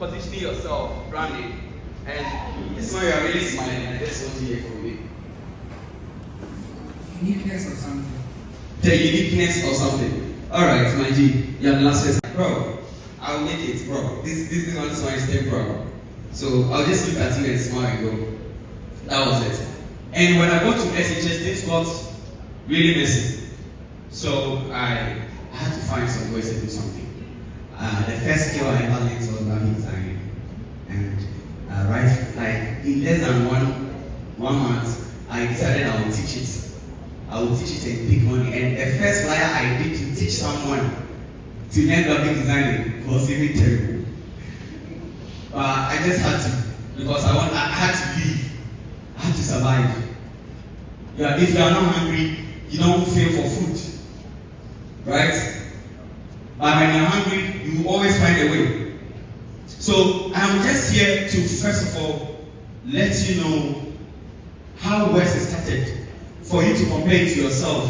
positioning yourself, branding. And this one you are really smiling, and I just want to hear from you. Uniqueness or something. The uniqueness or something. Alright, my G, you have the last person. Bro, I'll make it, bro. This one is my step, bro. So I'll just look at you and smile and go. That was it. And when I got to SHS, things got really messy. So I had to find some ways to do something. The first skill I ever learned was graphic designing. And like in less than one month, I decided I would teach it. I would teach it and take money. And the first flyer I did to teach someone to learn graphic designing was even terrible. But I just had to, because I had to live. I had to survive. Yeah, if you are not hungry, you don't feel for food. Right? But when you're hungry, you always find a way. So I'm just here to first of all let you know how West started, for you to compare it to yourself,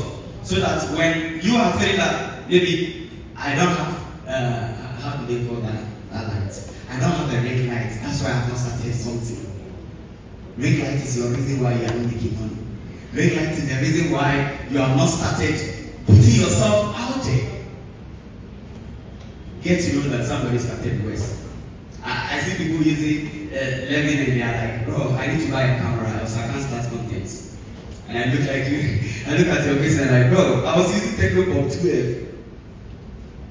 so that when you are feeling that maybe I don't have how do they call that light? I don't have a red light. That's why I've not started something. Red light is your reason why you are not making money. Red light is the reason why you have not started putting yourself out there. Get to know that somebody started West. I see people using living and they are like, bro, I need to buy a camera else I can't start content. And I look like you, I look at your face and I'm like, bro, I was using Technopop 12.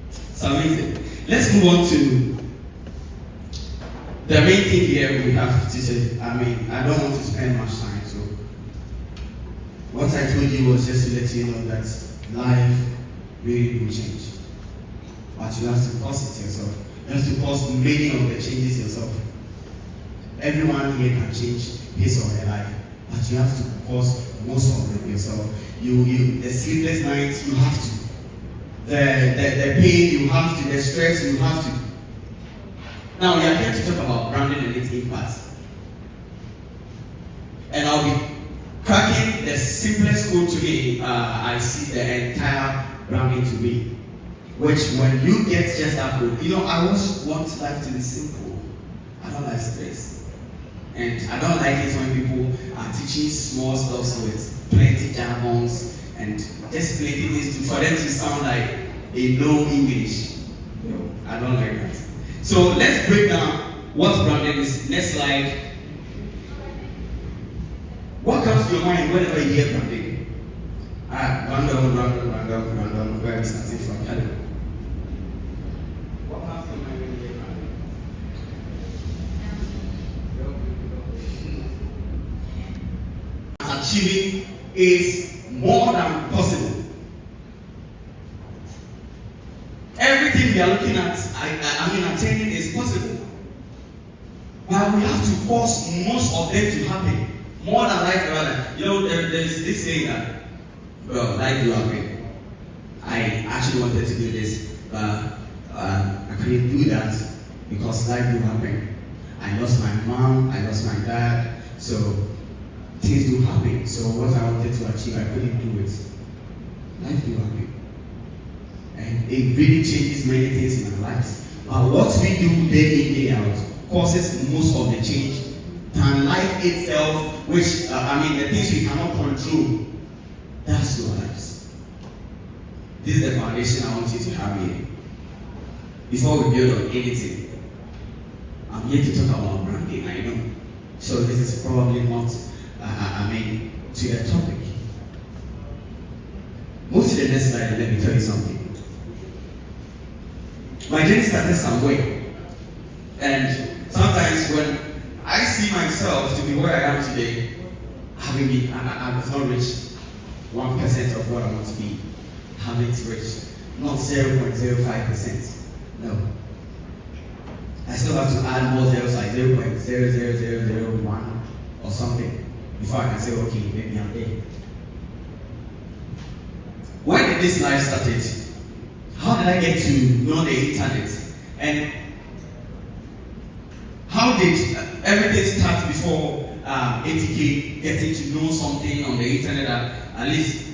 It's amazing. Let's move on to the main thing here we have to say. I don't want to spend much time, so what I told you was just to let you know that life really will change. But you have to cause it yourself. You have to cause many of the changes yourself. Everyone here can change his or her life, but you have to cause most of them yourself. The sleepless nights, you have to. The pain, you have to. The stress, you have to. Now we are here to talk about branding and its impact. And I'll be cracking the simplest code today. I see the entire branding to be. Which when you get just that code, I always want life to be simple. I don't like stress. And I don't like it when people are teaching small stuff with plenty jargons and just plenty things for them to sound like they know English. No, I don't like that. So let's break down what branding is. Next slide. What comes to your mind whenever you hear branding? Random, where are we starting from? I don't know. What comes to your mind when you hear branding? Achieving is more than possible. Everything we are looking at, attaining is possible. But we have to cause most of them to happen. More than life rather. There's this saying that, well, life will happen. I actually wanted to do this, but I couldn't do that because life will happen. I lost my mom, I lost my dad, so things do happen. So what I wanted to achieve, I couldn't do it. Life will happen. And it really changes many things in our lives. But what we do day in, day out causes most of the change than life itself, which, the things we cannot control. That's your lives. This is the foundation I want you to have here. Before we build on anything, I'm here to talk about branding, I know. So this is probably not, to the topic. Move to the next slide and let me tell you something. My journey started somewhere. And sometimes when I see myself to be where I am today, I've not reached 1% of what I want to be. I haven't reached, not 0.05%. No. I still have to add more zeros, like 0.00001 or something, before I can say, okay, maybe I'm there. When did this life started? How did I get to know the internet? And how did everything start before ATK getting to know something on the internet that at least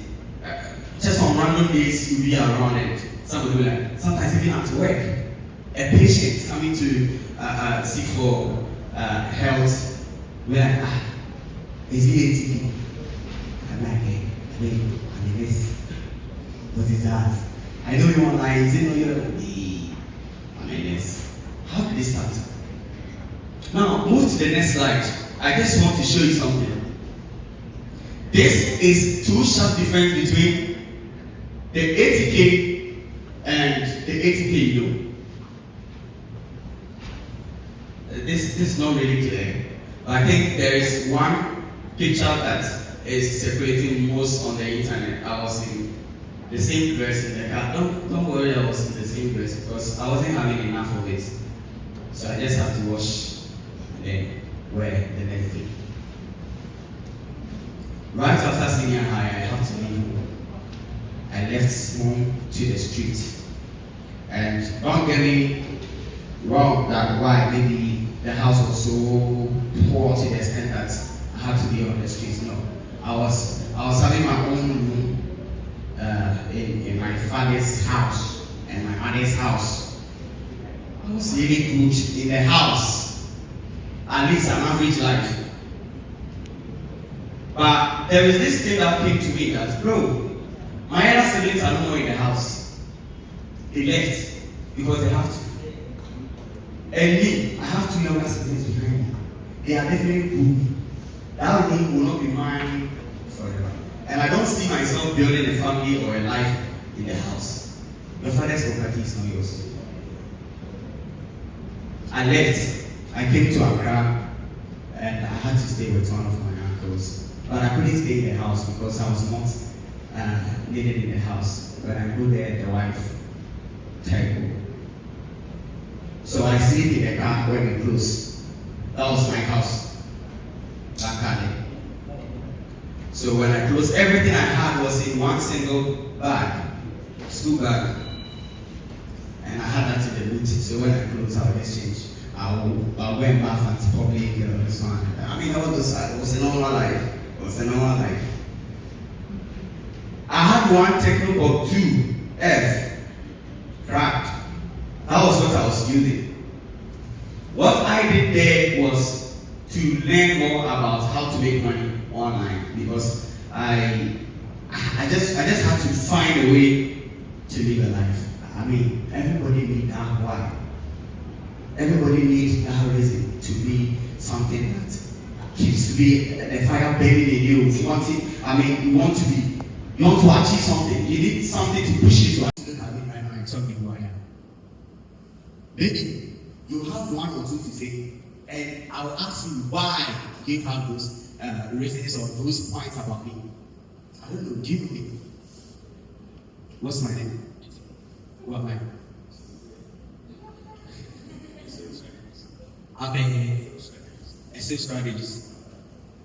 just on random days you'll be around it? Somebody will like, sometimes even at work. a patient coming to seek for health, we're like, is he ATP? I'm like, hey, I'm a nurse. What is that? I know you online. Is it no you're I'm a nurse. How did this start? Now, move to the next slide. I just want to show you something. This is two sharp difference between the 80K and the 80K you know. This is not really clear. But I think there is one picture that is circulating most on the internet. I was in the same dress in the car. Don't worry, I was in the same dress because I wasn't having enough of it. So I just have to wash and then wear the next day. Right after senior high, I have to leave home. I left home to the street. And don't get me wrong that why maybe the house was so poor to the extent that I had to be on the streets. No. I was having my own room in my father's house and my mother's house. I was living good in the house. At least an average life. But there is this thing that came to me that, bro, my other siblings are no more in the house. They left because they have to. And me, I have two younger siblings behind me. They are definitely good. That room will not be mine forever. And I don't see myself building a family or a life in the house. Your father's property is not yours. I left. I came to Accra and I had to stay with one of my uncles. But I couldn't stay in the house because I was not needed in the house. When I go there, the wife, terrible. So I sleep in the car when we close. That was my house. So when I closed, everything I had was in one single bag, school bag. And I had that in the boot. So when I closed, I would exchange. I'll go and bath at public this one. I mean, it was a normal life. It was a normal life. I had one Technobook 2F cracked. That was what I was using. What I did there was to learn more about how to make money online because I just had to find a way to live a life. I mean, everybody needs that why. Everybody needs that reason to be something that keeps to be a fire burning in you. You want it, I mean, you want to achieve something. You need something to push you to achieve. I mean, right now I'm talking who I am. Maybe you have one or two to say, and I'll ask you why you have those reasons or those points about me. I don't know, do you know me? What's my name? What am I? I'm a sales strategist.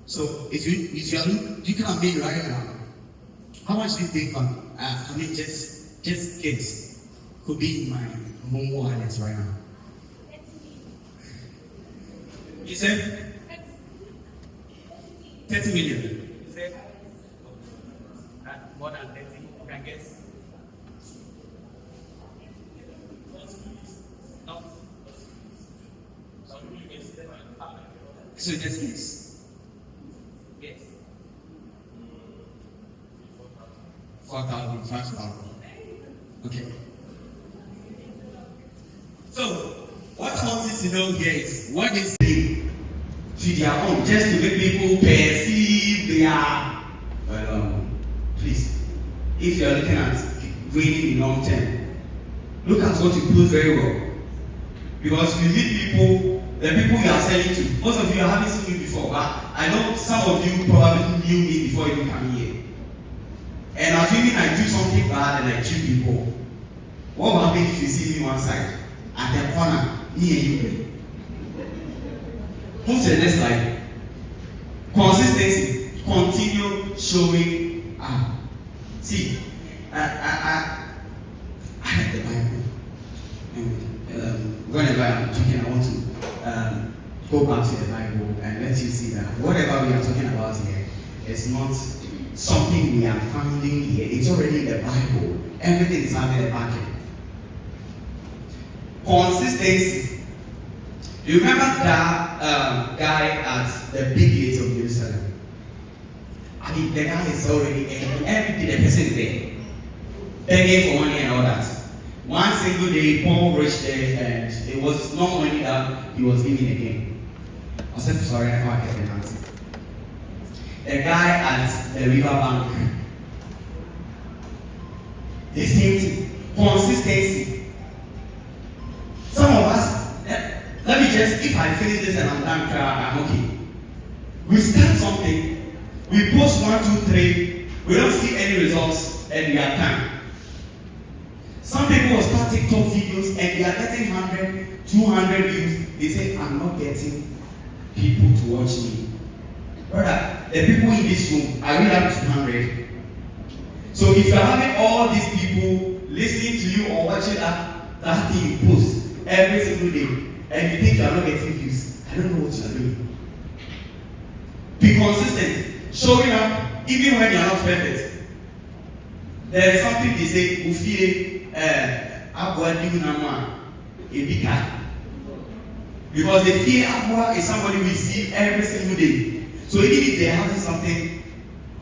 So if you are looking at me right now, how much do you think I mean just kids could be in my home wallet right now? You said 30 million. You said more than 30, you can guess. So just guess. Yes. 4,000, 5,000. Okay. So, what I want you to know here is what they say to their own, just to make people perceive their. Well, please, if you are looking at winning in long term, look at what you put very well. Because you meet people. The people you are selling to, most of you haven't seen me before, but I know some of you probably knew me before you came here. And assuming I do something bad and I cheat people, what will happen if you see me one side? At the corner, me and you. Move to the next slide. Consistency. Continue showing up. See, I have the Bible. And whenever I'm talking, I want to go back to the Bible and let you see that whatever we are talking about here is not something we are finding here. It's already in the Bible. Everything is out in the Bible. Consistency. You remember that guy at the big gate of Jerusalem? I mean, the guy is already every day the person is there, begging for money and all that. One single day, Paul reached there, and it was not money that he was giving again. I said, sorry, I can't get the answer. The guy at the river bank, the same thing. Consistency. Some of us, let me just, if I finish this and I'm done, I'm okay. We start something, we post 1, 2, 3, we don't see any results, and we are done. Some people will start TikTok videos and they are getting 100, 200 views. They say, I'm not getting people to watch me. Brother, the people in this room, are we up to 200? So if you are having all these people listening to you or watching that thing you post every single day, and you think you are not getting views, I don't know what you are doing. Be consistent, showing up even when you are not perfect. There is something they say, Ufie, because they fear Abua is somebody we see every single day. So even if they are having something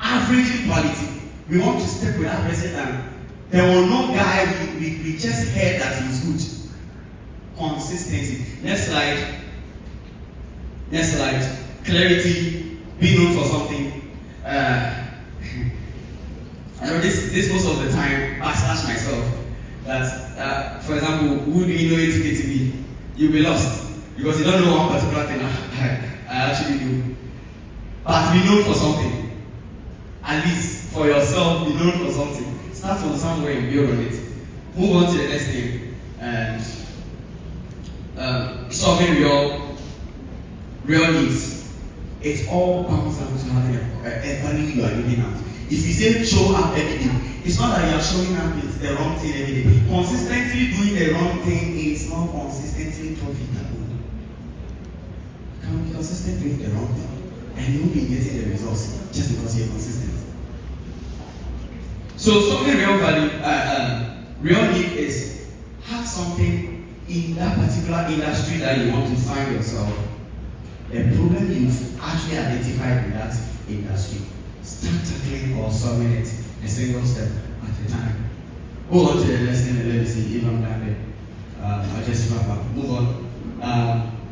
average in quality, we want to step with that person and there will no guy we just heard that he's good. Consistency. Next slide. Next slide. Clarity. Be known for something. I know this most of the time backslash myself. That for example, who do you know it to be? You'll be lost because you don't know one particular thing I actually do. But be known for something. At least for yourself, be known for something. Start from somewhere and build on it. Move on to the next thing. And solving real needs. It all comes down to having a value you are giving out. If you say show up every day, it's not that you are showing up with the wrong thing every day. Consistently doing the wrong thing is not consistently profitable. You can be consistent doing the wrong thing, and you won't be getting the results just because you're consistent. So something real value, real need is have something in that particular industry that you want to find yourself. The problem you've actually identified in that industry. Start tackling or solving it a single step at a time. Move on to the next thing and let me see if I'm done there. I'll just wrap up. Move on.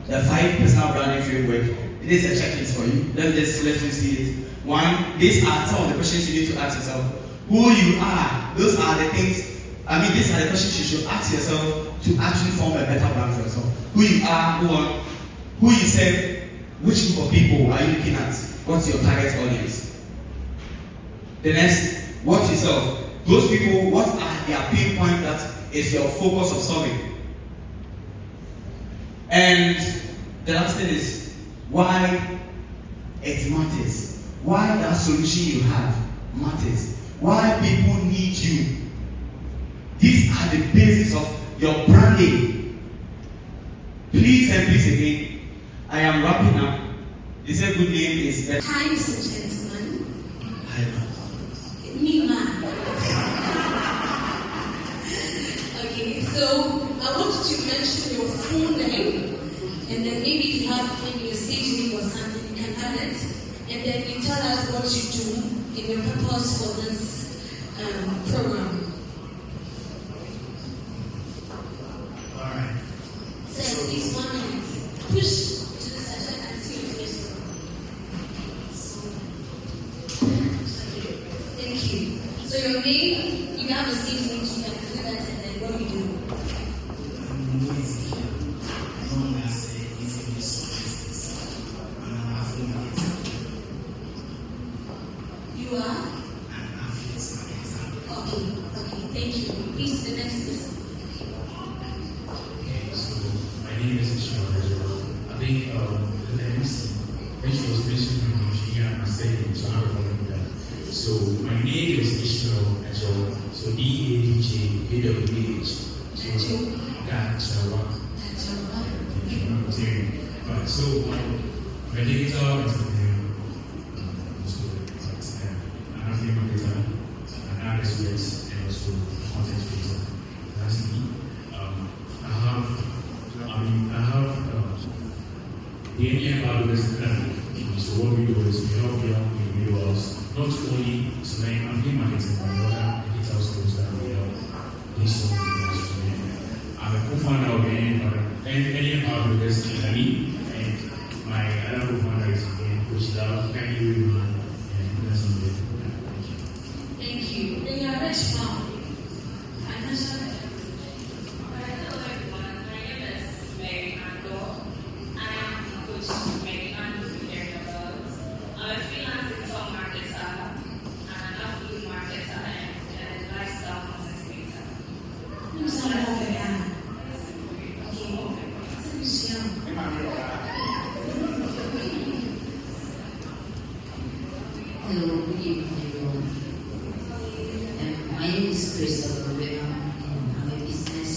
The 5 personal branding framework. It is a checklist for you. Let me just let you see it. 1, these are some of the questions you need to ask yourself. Who you are. Those are the things. These are the questions you should ask yourself to actually form a better brand for yourself. Who you are, who you serve, which group of people are you looking at? What's your target audience? The next, watch yourself. Those people, what are their pain points that is your focus of solving? And the last thing is why it matters. Why that solution you have matters. Why people need you. These are the basis of your branding. Please and please again, I am wrapping up. This a good name is Hi, Mr. Gentleman. Hi, ma'am. Me, ma'am. Okay, so I want you to mention your full name, and then maybe if you have maybe a stage name or something, you can add it, and then you tell us what you do in your purpose for this program. All right. So please 1 minute. Push to the side. I can see your face. Thank you. So your name, you can have a stage name, so you can do that, and then what you do. I'm noisy. Known as easy resources. I'm an affiliate marketer. You are? An affiliate marketer. Okay, thank you. Please, the next person. Okay, so my name is Ishmael. I think the MC, when she was mentioning me, she got my second, so I remember that. So my name is Ishmael Ajawa. So DADJAWH. So Gachawa. Right, so I'm a digital entrepreneur. So an affiliate marketer, an RSS, and also content creator. That's me. I have the Indian Bibles and so what we do is we help young individuals not only to learn African marketing but other digital skills that we help these young individuals to learn. I'm a co-founder of the Indian Bibles in Ali, and my other co-founder is Coach Dao. Can you Thank you. Then you're rich mom. Financial. Hello everyone, my name is Mary Ando. I am Coach Mary Ando I'm a freelance TikTok marketer, an affiliate marketer, and a lifestyle content creator. I'm so happy. Hello, good evening everyone. My name is Crystal Rivera, and I'm a business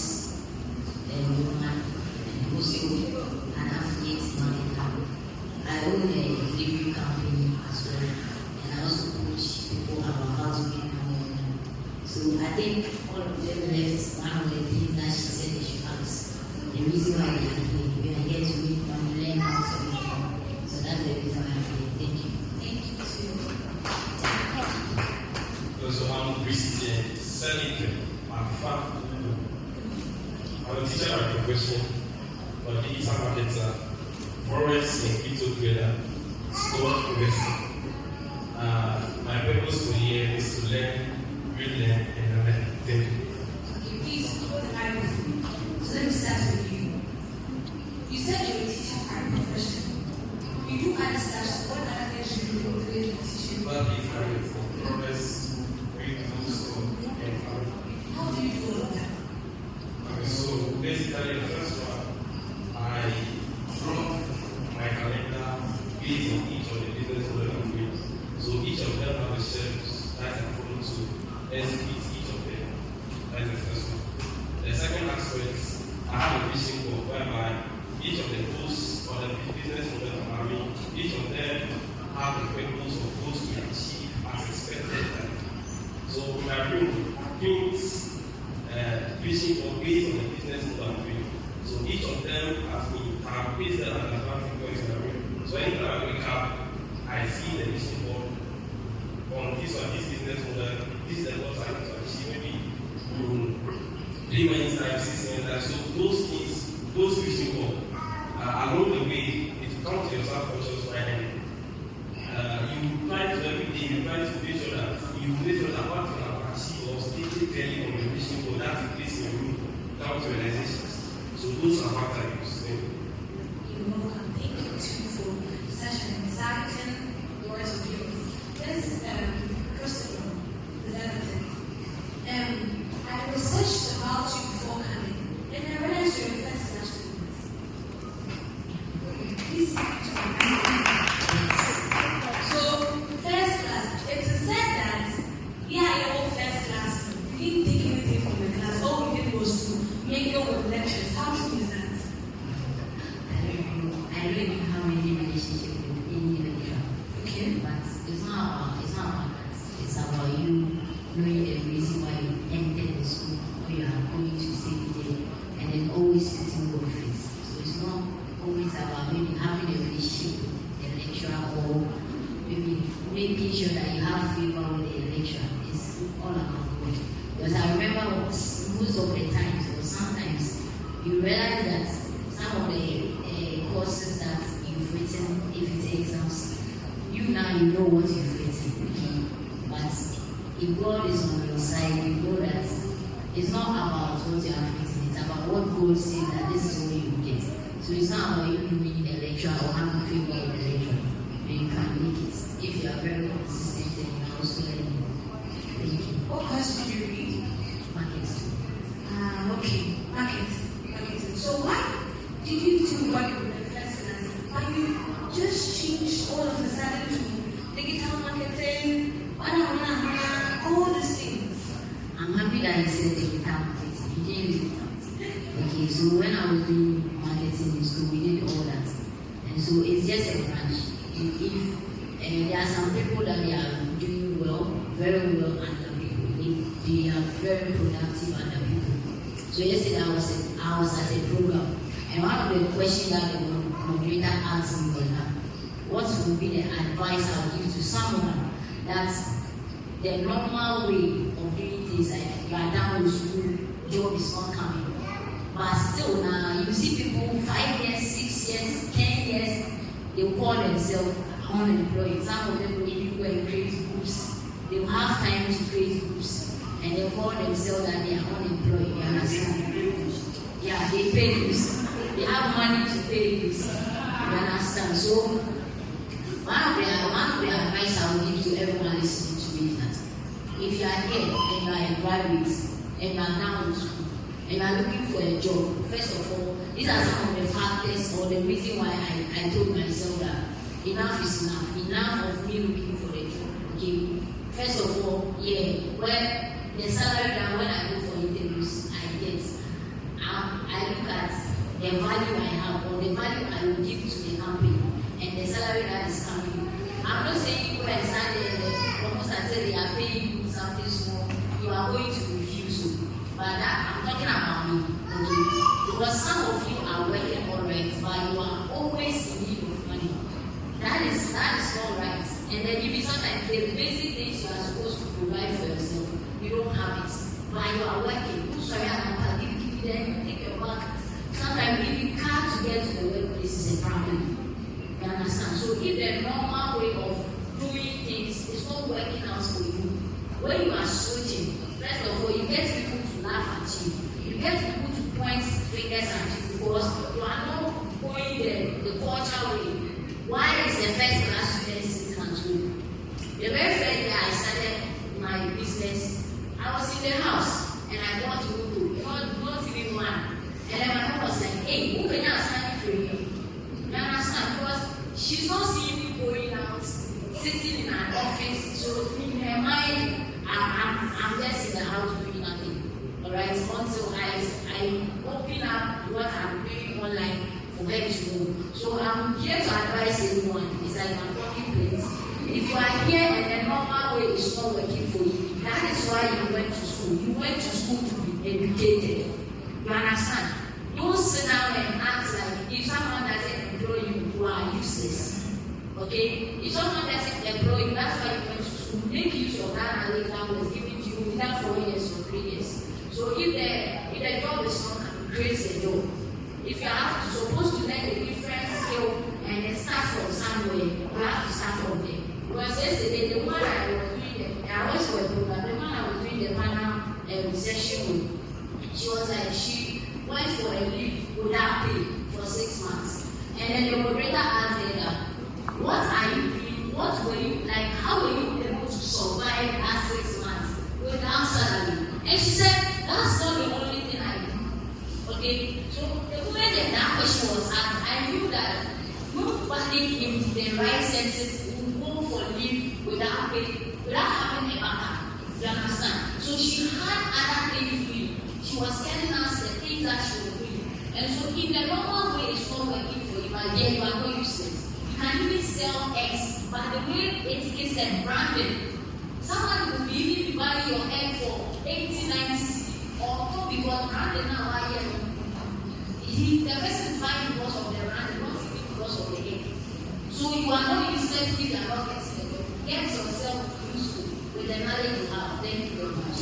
woman and also an affiliate marketer. I own a delivery company as well, and I also coach people about how to make money online. So I think all of them left one of the things that she said they should ask. The reason why they are here, when I get to make money, learn how to make money. So that's the reason why I'm here. Thank you. Thank you too. So I'm Christian Seneca, my father. I'm a teacher by profession, but digital marketer, forex and crypto trader, stock investor. My purpose for here is to learn, relearn, and learn. Thank you. Okay, please hold the microphone. So let me start with you. You said you're a teacher by profession. You do other stuff, so what other things do you do related to teaching? But if I am for forex, crypto, stock, and farming. How do you do all of that? Okay, so basically the first one, I draw my calendar based on each of the business model I'm doing. So each of them have a steps that I follow to execute each of them. That's the first one. The second aspect, I have a vision board whereby each of the goals or the business model I'm having, each of them have the purpose or goals to achieve as expected. So my brain thinks vision board based on the business model I'm doing. So each of them has been based on an advanced points in the brain. So anytime I wake up, I see the vision board on this or this business model. This is the goals I need to achieve. Maybe 3 months time, 6 months time. So those things, those vision board, along the way, it will come to your subconscious mind. You try to every day, you try to make sure that what you have achieved or stated clearly on the vision board, that will place in your room, down to realizations. So those are what I use. You're welcome. Thank you too for such an exciting words of yours. This Christopher, is that it? I researched about you before coming, and I realized you're a first class student. Please speak to me. So, first class, it is said that, yeah, you're all first class. You didn't take anything from the class. All we did was to make your lectures. How true is that? I don't even have any relationship with any lecturer. Okay. But it's not about that. It's about you knowing the reason why you entered the school, why you are going to stay there, and then always putting good face. So it's not always about maybe having a relationship with the lecturer or maybe making sure that you have favor with the lecturer. It's all about God. Because I remember most of the times or sometimes you realize that some of the courses that you've written, if you take exams, you know what you've written. Okay? But if God is on your side, you know that it's not about what you have written, it's about what God says that this is what you get. So it's not about you being a lecturer or having favor with the lecturer. And you can make it if you are very consistent and you are also learning. Thank you. What course did you read? Marketing. Okay. Marketing. So why did you do what you were first class? Why you just changed all of a sudden to digital marketing, all these things? I'm happy that you said digital marketing. You didn't read it. Okay, so when I was doing marketing in school, we did all that. And so it's just a branch. If there are some people that they are doing well, very well under people, they are very productive under people. So yesterday I was at a program And one of the questions that the moderator asked me was that, what would be the advice I would give to someone that the normal way of doing things, like you are done with school, job is not coming. But still now, you see people 5 years, 6 years, 10 years, they will call themselves unemployed. Some of them will even go and create groups. They will have time to create groups. And they call themselves that they are unemployed. You understand? Yeah, they pay dues. They have money to pay dues. You understand? So, one of the advice I will give to everyone listening to me is that if you are here and you are a graduate and you are now in school and you are looking for a job, first of all, these are some of the factors or the reason why I told myself that enough is enough. Enough of me looking for a job. Okay. First of all, where the salary that when I go for interviews, I get, I look at the value I have or the value I will give to the company and the salary that is coming. I'm not saying you guys stand there almost until they are paying you something small, you are going to refuse it. But that I'm talking about me, okay? Because some of you are working alright, but you are always in need of money. That is not right. And then you be sometimes the basic things you are supposed to provide for yourself, you don't have it. But you are working. Sorry, I'm give them, take your back. Sometimes even car to get to the workplace is a problem. You understand? So if the normal way of doing things is not working out for you, when you are switching, first of all, you get people to laugh at you. You get people to point fingers at you because you are not going the culture way. Why is the first class student sitting at home? The very first day I started my business, I was in the house and I bought Udo, not even one. And then my mom was like, hey, who can you stand for you? You understand? Because she's not seeing me going out, sitting in an office. So in her mind, I'm just in the house doing nothing. Alright? Until I open up what I'm doing online for them to know. So I'm here to advise everyone. It's like I'm talking plates. If you are here and the normal way is not working for you, that is why you went to school. You went to school to be educated. You understand? Don't sit down and act like if someone doesn't employ you, you are useless. Okay? If someone doesn't employ you, that's why you went to school. Make use of that knowledge that was given to you without 4 years or 3 years. So if the job is not coming, create a job. If you are supposed to learn a different skill and then start from somewhere, you have to start from there. Because yesterday, the one I was doing, I was for a program, the one I was doing the panel session with, she was like, she went for a leave without pay for 6 months. And then the moderator asked her that, what are you doing? What were you, like, how were you able to survive that 6 months without salary? And she said, that's not the only thing I do. Okay? So the moment that question was asked, I knew that nobody in the right senses would go for leave without pay, without having a backup. You understand? So she had other things doing. She was telling us the things that she was doing. And so if the normal way is not working for you, but then you are not useless. You can even sell eggs, but the way it is a branding, someone will even buy your egg for 80, 90 or not because branding now are here. The person is buying because of the brand, not even because of the egg. So you are not useless if you are not getting the job. Get yourself useful with the knowledge you have. Thank you very much.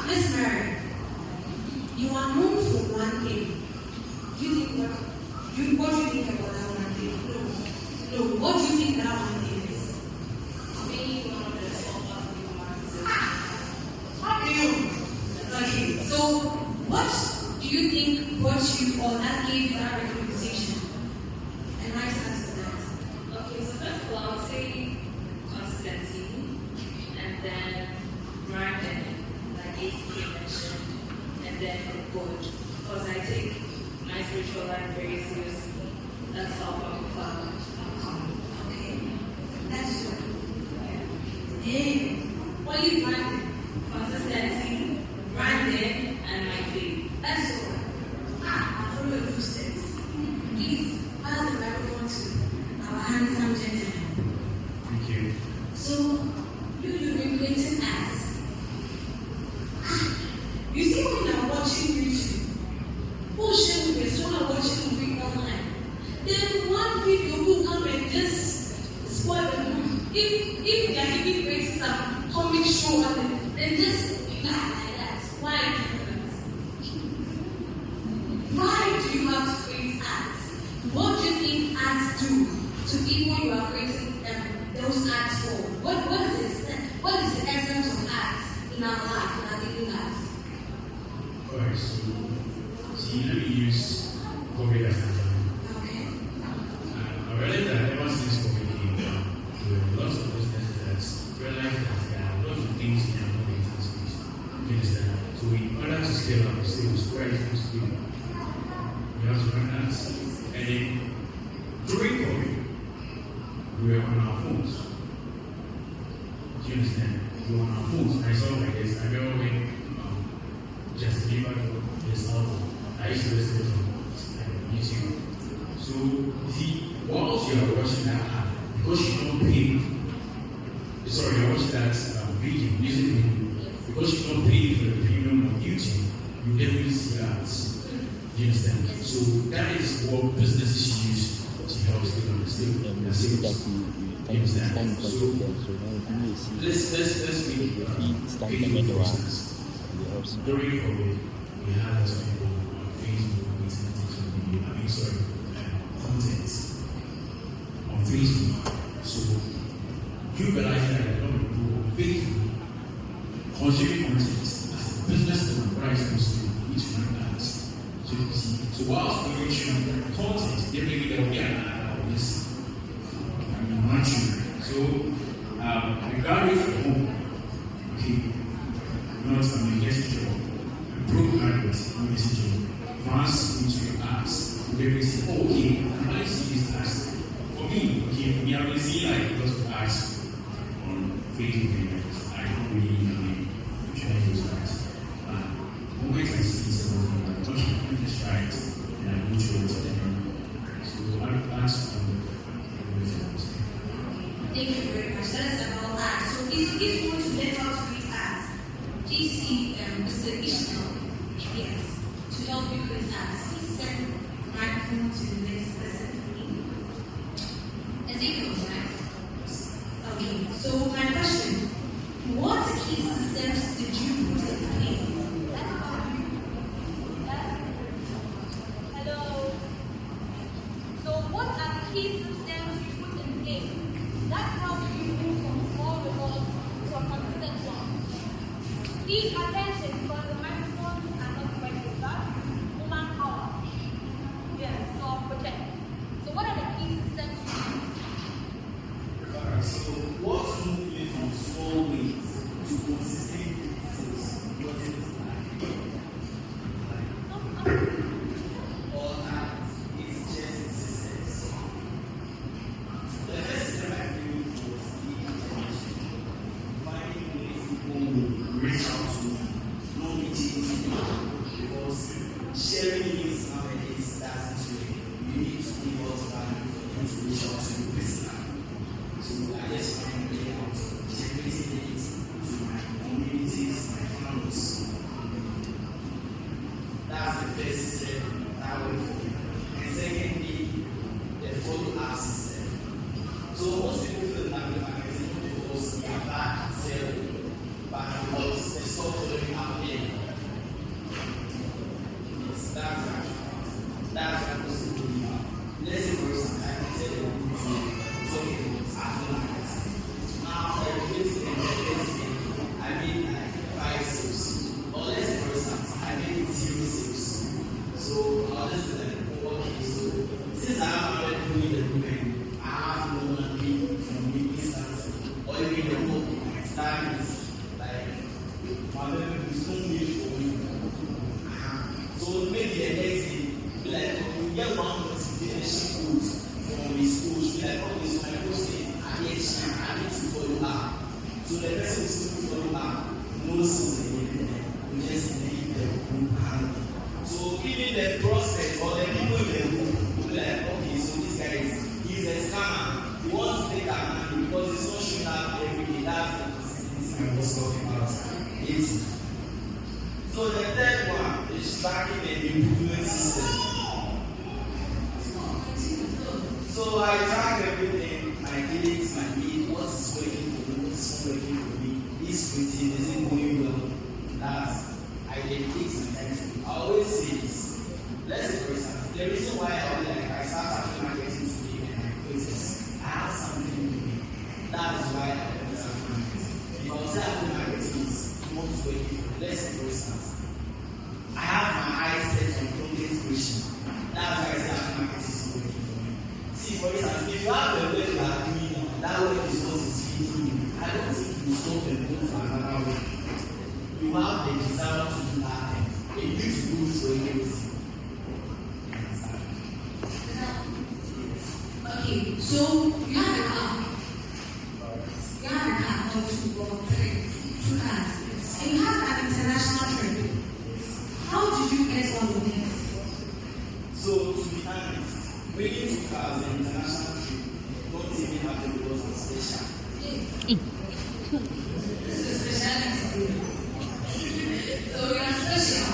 Miss Mary, you are known for one thing. What do you think about that one thing? No. What do you think that one thing is? Being one of the top African marketers. How do you? Okay, so what do you think brought you or that gave you that recognition? And I answer that. Okay, so first of all, I would say consistency, and then branding, like ATK mentioned, and then God. Because I take my spiritual life very seriously. That's how far Okay, that's what. Hey, what do you branding? consistency, branding, and my faith. That's all. I follow your footsteps. Please pass the microphone to our handsome gentleman. Thank you. So, you manipulating us. You art for? What is the essence of art in our life, in our daily life? Alright, so see, let me use COVID as an example. Okay. I realized that ever since COVID came down, there were lots of businesses that realized that there are lots of things in their marketing space. You understand? So in order to scale up the sales, where is it to go? We have to run ads. And then during COVID, we were on our phones. Do you understand? We were on our phones. I saw like this. I remember when just delivered this album. I used to listen to YouTube. So you see, whilst you are watching that ad, because you don't pay, sorry, you're watching that video, music video, because you don't pay for the premium on YouTube, you never see ads. Do you understand? So that is what businesses use to help scale on the sales. You understand? So let's make for instance. During COVID, we had lots of people on Facebook creating content on Facebook. So you realize that a lot of people on Facebook consuming content as a business owner, what I supposed to do is run ads. So you see, so whilst we reach content, then maybe there will be an ad of this. So I graduated from home. Okay. Not a messenger, a program with a messenger, advance into your apps. Then we say, oh, okay, I see these ads. For me, I will see like lots of ads on Facebook. I don't really try those ads. The moment I see something like, okay, let me just try it, and I go through it again. So I ask Thank you very much. That's about ads. So if you want to learn how to read ads, please see Mr. Ishmael, yes, to help you with ads. Please send microphone to the next person for me. Ezekiel, right? Okay, so my question, what key systems did you put in place? Hello. So what are the key systems you put in place? That's how we move from small results to a consistent one. Please attention because the microphones are not working. That is human power. Yes, so protect. So what are the key systems you use? Alright, so what's moving from small weights to consistent sales? What is it like? Or that it's just systems. The first step I did was the information. Finding ways people will reach out to me, no meetings, because sharing news nowadays doesn't really. You need to give us value for them to reach out to you personally. So I just find a way out of generating it to my communities, my families. That's the first step that way for me. And secondly, the follow-up system. So most people feel that the marketing because they are bad at selling, but because they stop following up in. That's what most people do. Let's say for instance, I can tell you talking about aftermarket. Now, everything and everything, I mean like 5 sales. Or let's say for instance, I mean 0 sales. So I'll just be like, oh, okay, so since I have already doing the movement, I have no one from me starting. Or even the book, that is like, my baby is so need for me. So maybe the next day, like, we get one motivation goods from the school, like, oh, this is my posting, I need to follow up. So the person is still follow up, knows something, we just leave the group hand. So even the prospect or the people in the group will be like, okay, so this guy he's a scammer. He wants to take our money because he's not showing up every day. That's the consistency I was talking about. So the third one is tracking the improvement system. So I track everything, my dates, my need, what is working for me, what is not working for me, this routine, is it going well? That's, I dedicate my time to it. I always say this. Let's say for example, the reason why I start after marketing today and I quit is I have something to do. That's why I went to African marketing. Because African marketing is not working for less for instance. I have my eyes set on content creation. That's why I say African marketing is working for me. See, for instance, if you have a work you are doing now, that work is what is feeding you. I don't think you stop and go for another work. You have the desire to do that thing. It needs to do it for you. Okay, so you have a car. You have a car or two cars. And you have an international trip. How did you get all of this? So, to be honest, bringing two cars an international trip don't even happen because I'm special. This is a speciality. So you are special.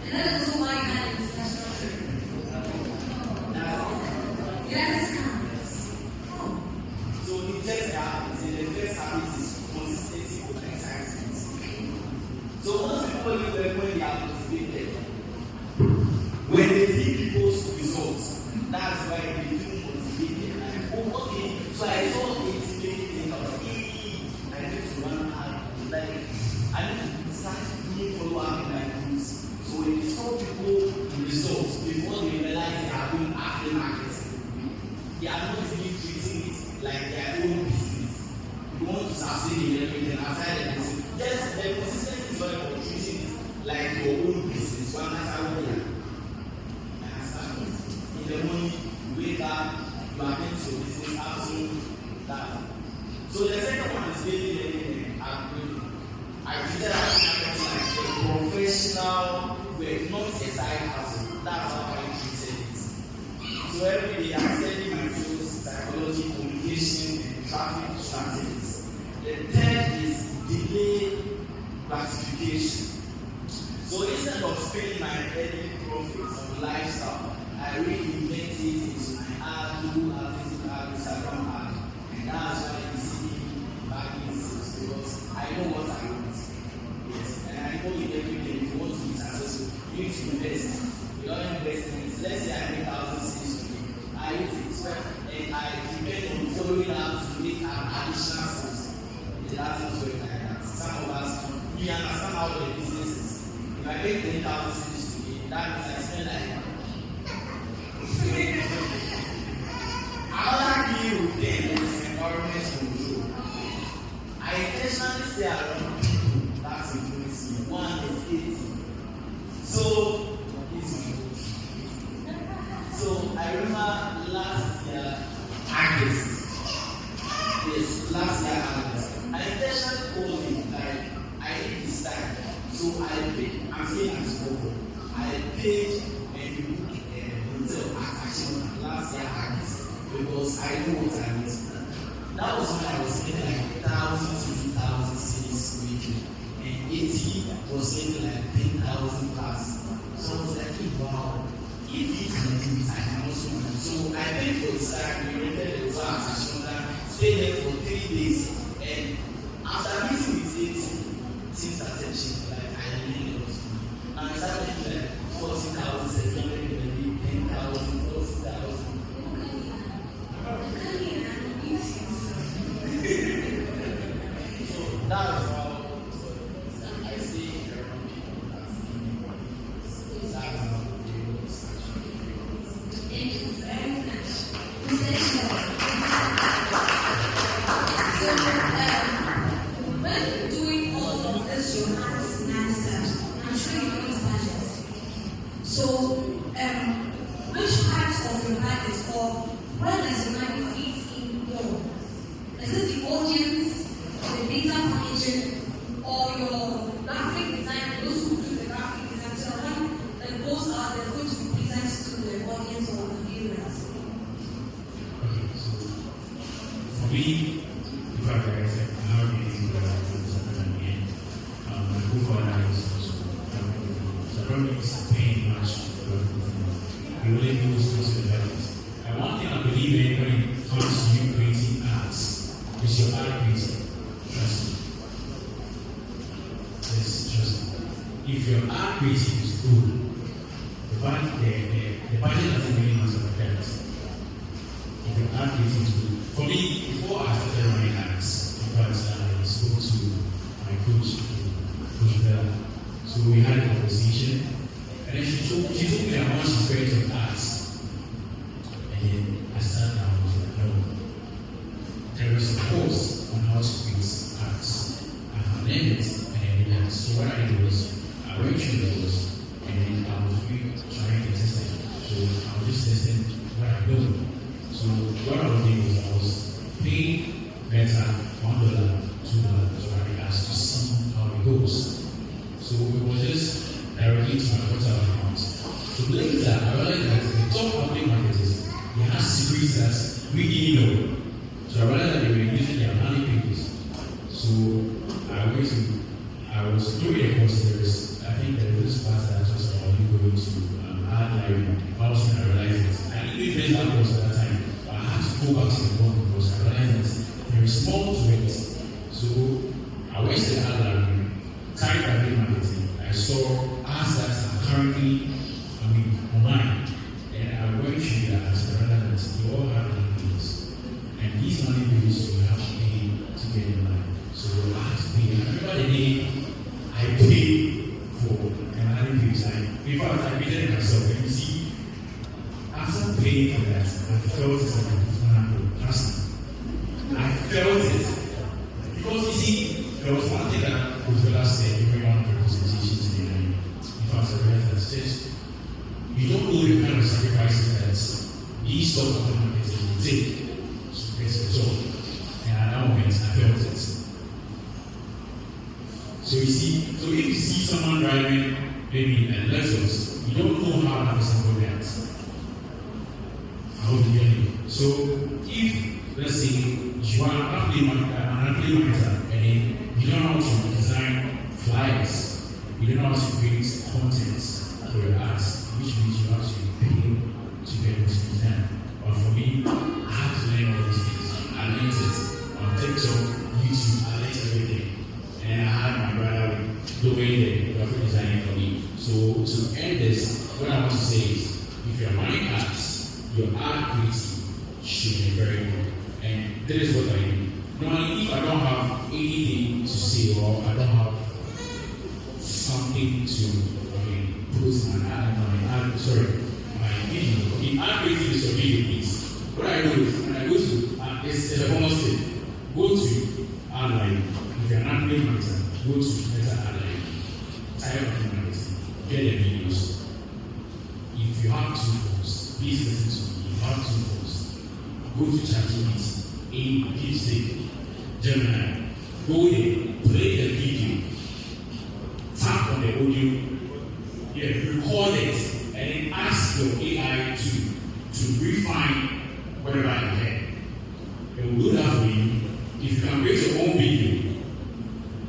And that is also why you had an international trip. Yes. So it just happens. The first habit is consistency with excitement. So most people live when they are motivated. When they see people's results, that's why they feel motivated. Like, oh, okay, so I saw it making me think of I need to run hard. Like, I need to start doing follow-up in my groups. So when you saw people results before they realize they are doing aftermarket, they are not really treating it like their own business. You want to succeed in everything outside the business. Yes, the consistency is not about treating it like your own business. One has a way. In the morning, you wake up, you are into your business, absolutely that. So the second one is daily learning and upgrading. I treated that like a professional work, not a side hustle. That's how I treated it. So every day I'm studying my fields, psychology, communication, and traffic strategies. The third is delay gratification. So instead of spending my early profits on lifestyle, I reinvent it into my ad, Google ad, physical ad, Instagram ad. And that's why you see back in sales because I know what I want. Yes, and I know in every day if you want to be successful, you need to invest. Your investment, let's say I make 1,000 sales today. I use it and I depend on following up to make an additional sales. It doesn't work like that. Some of us, we understand how the business is. If I make 10,000 sales today, that means I spend like another key routine is environment control. I intentionally stay around people that influence me. One is 80. So I remember last year August. Yes, last year August. I intentionally called him like I need this time. So I paid. I'm saying as well. I paid and we booked a hotel at Action last year August because I know what I want. That was when I was getting like 1,000 to 2,000 cities weekly, and 80 was getting like 10,000 plus. So I was like, wow. If he can do it, I can also do it. So I paid for the start, we rented the class at Shonda, stayed there for 3 days, and after meeting with 80, things started changing. Like I really loved it. And I started making like 40,000, 700, 10,000, 40,000. So that's how I stay around people. That's how. Thank you very much. Mr. Ishmael. So, when doing all of this, your hands mastered, I'm sure you know it's budget. So, which parts of your budget or where does your money fit in more? Is it the audience, the data packaging, or your graphic design? Those who do the graphic design, so when the goals are, they're going to be presented to the audience or the viewers. Okay, so for me, if I like I said, I'm not getting what I want to again. My co-founder is also so I don't think it's paying much for you really do this to the levels. And one thing I believe in when it comes to you creating ads is your ad creating. Trust me. Yes, trust me. If your ad creating is good, the budget doesn't really matter for that. If your ad creating is good. For me, before I started running ads, fact, I spoke to my coach, Coach Bella. So we had a conversation, and then she told me that once she's very into arts. And then I sat down and was like, no, there is a course on how to create arts. I have learned it, and I did that. So what I did was, I went through the course, and then I was really trying to test it. So I was just testing what I know. So what I was doing was I was paying better $1, $2, so I asked to see how it goes. So it was just directly to my WhatsApp account. So later I realized that the top public marketers, they have secrets that we didn't know. So I realized that they were using their landing pages. So I was doing a course. I think there was this part that was about you going to art library. I was going to realize it. I didn't even finish that course at that time. But I had to go back to the book because I realized that there is more to it. So I went to the art library, typed graphic marketing. I saw arts that are currently, online. And I went through that as I realized that they all have landing pages. And these landing pages you have to pay to get in line. So I had to pay. I remember the day I paid for a landing page. In fact, I paid it myself. And you see, after paying for that, I felt it like a trust. I felt it. Because you see, there was one thing that Professor said during one of the presentations today. In fact, I realized that just you don't know the kind of sacrifices that these stock markets will take to get the job. And at that moment, I felt it. So you see, so if you see someone driving maybe a Lexus, you don't know how that person will react. I hope you get it. So if, let's say, you are an athlete marketer and then you don't know how to design flyers, you don't know how to create content for your ads, which means you have to pay to get those things done. But for me, I had to learn all these things. I learned it on TikTok, YouTube, I learned everything. And I had my brother doing the graphic designing for me. So to end this, what I want to say is, if you're running ads, your ad creativity should be very good. And that is what I do. Normally, if I don't have anything to say or I don't have something to put my ad, my video. Okay, ad creative is a video piece. What I do is, when I go to, it's a bonus thing. Go to ad line. If you're an affiliate marketer, go to Meta ad line. Type of marketing. Get the videos. If you have two phones, please listen to me. If you have two phones, go to ChatGPT, DeepSeek, Gemini. Go there, play the video, tap on the audio, record it, and then ask your AI to refine whatever you have. It will do that for you. If you can create your own video,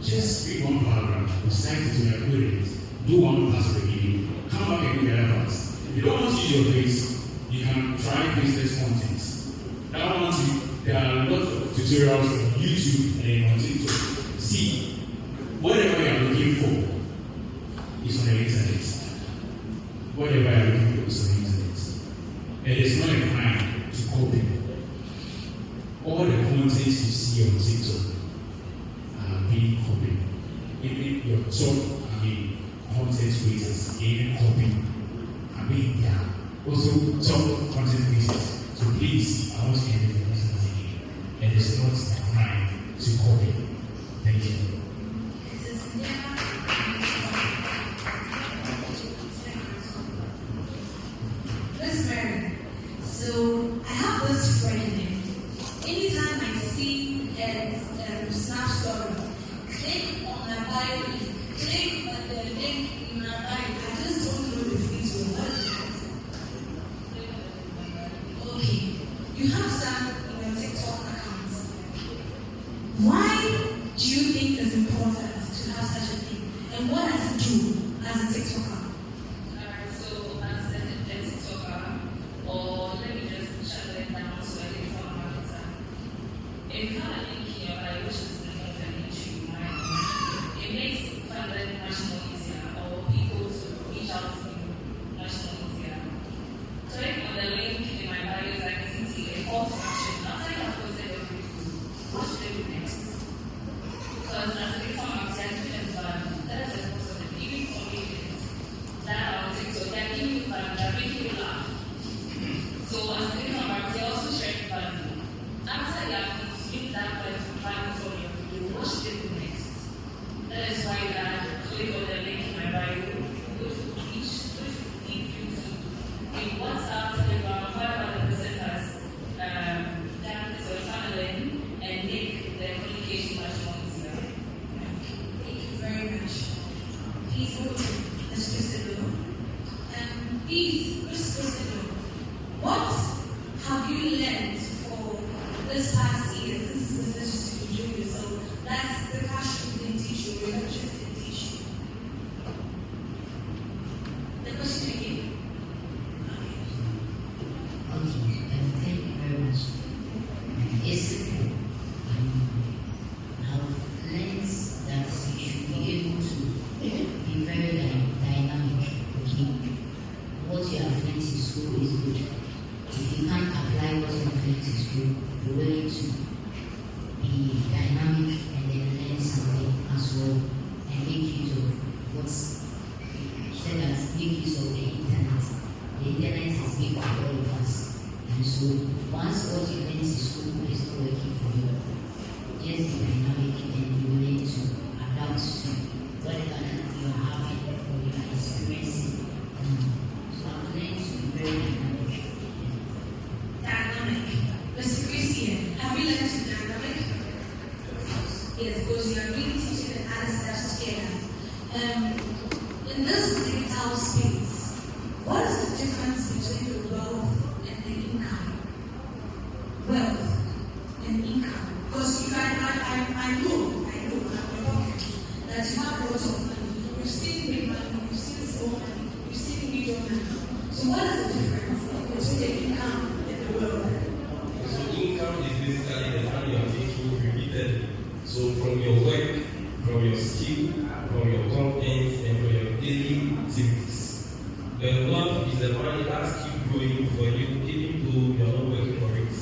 just read one paragraph, recite it to your queries, do one part of the video, come back and do the other part. If you don't want to use your face, you can try faceless content. That one too, there are a lot of tutorials on YouTube and on TikTok. See, whatever you are looking for is on the internet. Whatever you are looking for is on the internet. It is not a crime to copy. All the content you see on TikTok are being copied. Even your top, content creators, even copying. They are also top content creators. So please, I want to hear the message again. And it's not a crime to copy. Thank you. Miss Mary, so I have this friend. Anytime I see a Snap story, click on my bio link, click on the link in my bio. I just don't know the fees or what it is. Okay, you have some in your TikTok account. Why do you think it's important to have such a thing? And what does it do as a TikToker? Alright, so as a TikToker, or let me just shut it down so I can tell marketer. If you have a link here, which is different than YouTube, right? It makes Please, Mr. President, what have you learned for this past year since business is doing this? So that's the classroom didn't teach you, your lectures didn't teach you. The question again. Okay, thank you very much. It's simple. I've learned that you should be able to be very dynamic. Okay, what you have learned in school is good. If you can't apply what you have learned in school, you're willing to be dynamic and then learn something as well and make use of what's said that make use of the internet. The internet is big for all of us. And so once what you learn in school is not working for you, just be dynamic and be willing to adapt to whatever you're having or you're experiencing. So I've learned to be very dynamic. Dynamic. Mr. Christian, have you learned to be dynamic? Yes, because you are really teaching and adding steps together. In this digital space, what is the difference between the wealth and the income? Wealth and income. Because I know that you have a lot of money. You've seen big money, you've seen small money, you've seen medium money. So what is the difference between the income and the wealth? So income is basically the money you are making repeatedly. So from your work, from your skill, from your competence, and from your daily activities. The wealth is the money that keeps growing for you even though you are not working for it.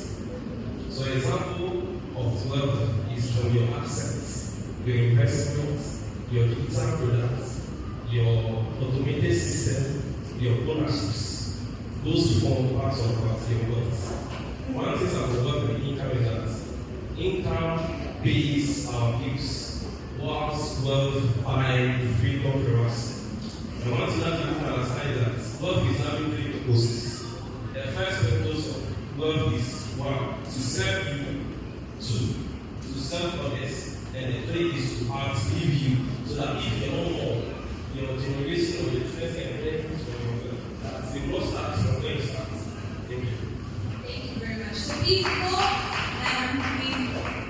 So an example of wealth is from your assets, your investments, your digital products, your automated system, your ownerships. Those form parts of your wealth. One thing about wealth and income is that income pays our bills, whilst wealth buys freedom for us. And one thing that you can understand is that wealth is having three purposes. The first purpose of wealth is one, to serve you, two, to serve others, and the three is to outlive you, so that if you're no more, your generation or your children can benefit from your wealth. That's the most start from where you start. Thank you. Thank you very much. So please go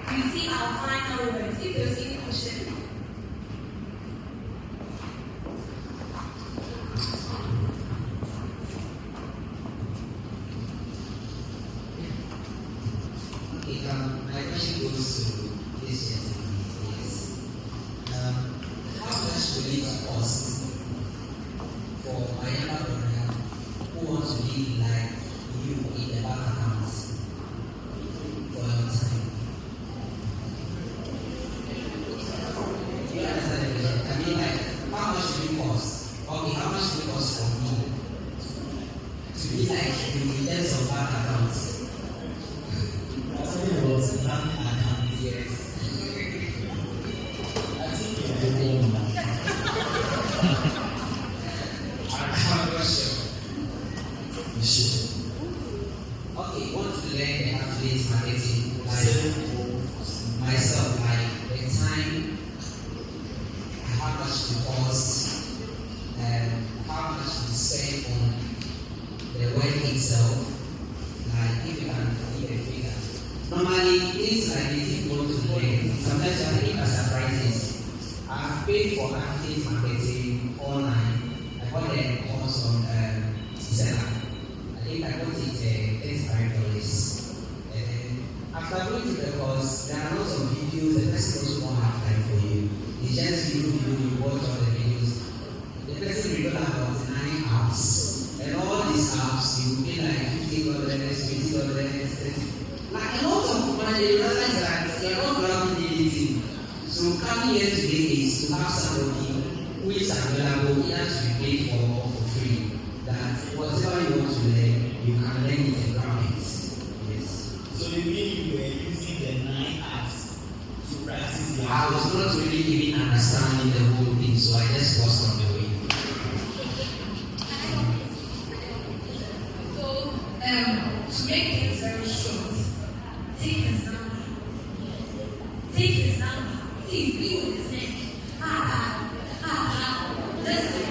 we see our final words. If there's any question. Okay, my question goes to this gentleman. Yes. How much will it cost for a younger brother who wants to be like you in the bank account for your time? You understand the question? I mean, like, how much will it cost? Okay, how much will it cost for me to be like you in terms of bank accounts? Talking about bank accounts, yes. I think you're doing I have a question. Sure. Okay, want to learn the affiliate marketing like myself, like the time, how much it costs, and how much to spend on the work itself. Like if you can give a figure. Normally, things like this, if you want to learn, sometimes you have to give us surprises. I've paid for affiliate marketing online. I got a course on Seller. I think I got it $35. And then after going to the course, there are lots of videos. The person also won't have time for you. It's just you watch all the videos. The person revealed about 9 apps. And all these apps, you will pay like $50, $20, like a lot of money. They realize that they are not grabbing anything. So coming here today is to have somebody who is available here to be paid for free. That whatever you want to learn, you can learn it and grab it. Yes. So you mean you were using the 9 apps to practice the I was not really even understanding the whole thing, so I just lost on the way. So to make things very short, take his number. Take his number. See, be with his neck. Listen.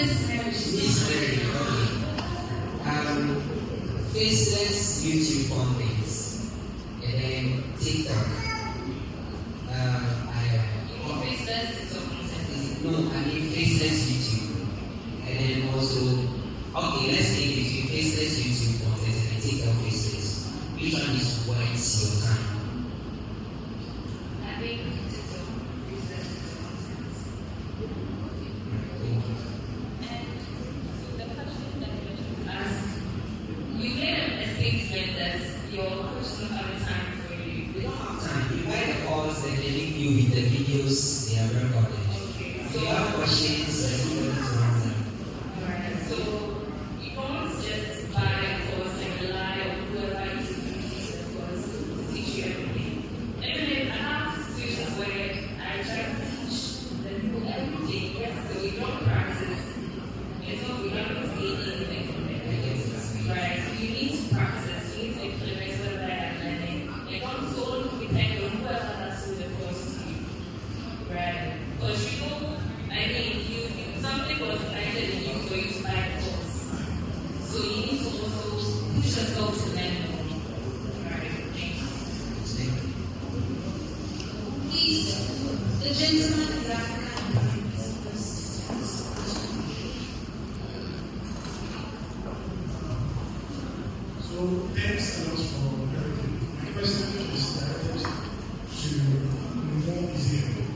Miss Mary. Miss Mary, okay. Faceless YouTube contents and then TikTok. Faceless TikTok content. No, I mean faceless YouTube. And then also, okay, let's take it between faceless YouTube content and then TikTok faceless. Which one is worth your time? I think TikTok, faceless TikTok content. Ask. You made a statement that your coach don't have time for you. We don't have time. You buy the course, then they link you with the videos they are recorded. Okay. If you have questions, then you need to answer them. Alright, so you don't just buy a course and rely on whoever is teaching the course to teach you everything. Even I have situations where I try to teach them everything, yes, so we don't practice. It's not we don't gain anything from it. Right? You need to practice, you need to implement whatever I'm learning. And don't solely depend on whoever has sold the course to you. Right? Because you know, I mean, something was planted in you for you to buy the course. So you need to also push yourself to learn more. Right? Thank you. Please, the gentleman in the African. So thanks a lot for everything. My question is directed to Mo Ezekiel.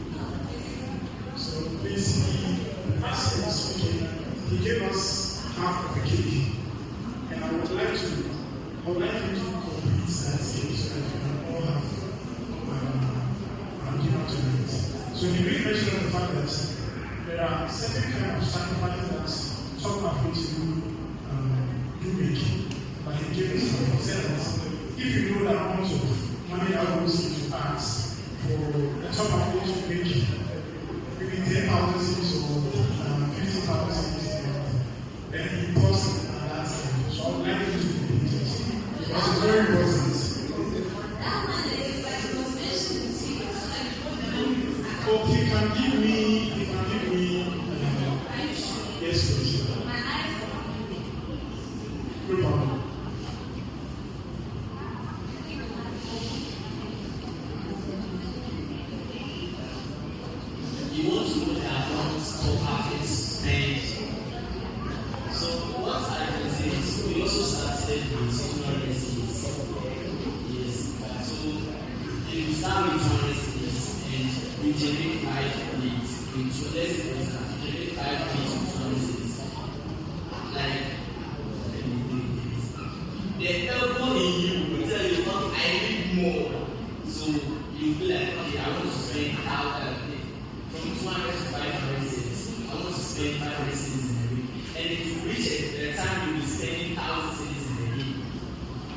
So basically, as he was speaking, he gave us half of a cake, and I would like you to complete that cake so that you can all have dinner tonight. So he made mention of the fact that there are certain kind of sacrifices that some are going to do make. But he gave us some examples. If you know the amount of money that goes into ads for the top of which you make, maybe 10,000 cities or 50,000 cities, then he posts at that time. So I would like you to complete it. Because it's very important. That one is like it was mentioned in Secrets, like Oh, he can give me, yes, please. my eyes are on you. No problem. You want to know the accounts of profits spent. So what I can say is we also started with 200 cities. Yes. So if you start with 200 cities and you generate 5 leads, let's say for instance, you generate 5 leads in 200 cities. Like the elbow in you will tell you, okay, I need more. So you'll be like, okay, I want to spend out from 200 to 500 cities. I want to spend 500 cities in a week. And if you reach it, the time you'll be spending 1,000 cities in a week,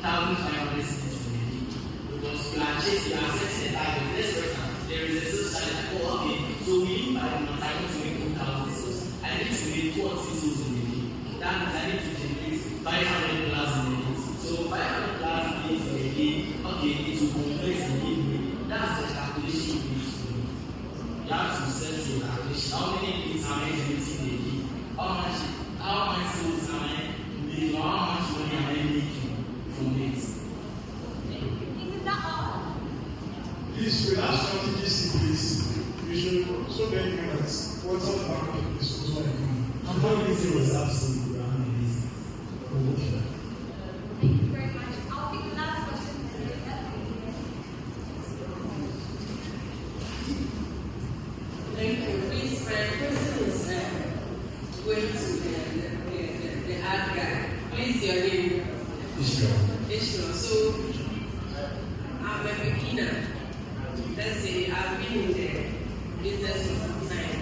1,500 cities in a week. Because you are chasing, you are setting a target. Let's for example, there is a sales challenge like, oh, okay, so within 5 months, I want to make 2,000 sales. I need to make 40 sales in a week. That means I need to generate 500 plus in a week. So 500 plus means in a day, okay, it will convert in a week. That's the calculation you need to do. You have to set your calculation. How many leads am I generating a day? How much sales am I making? How much money am I making from it? Is that all? Please, with our strategies in place, we should also bear in mind that what's up market is also a economy. I'm not going to say what's absolutely around in this. Thank you very much. I'll take the last question. Thank you. Please, my question is going to the ad guy. Please, your name. Ishmael. So, I'm a beginner. Let's say I've been in the business for some time.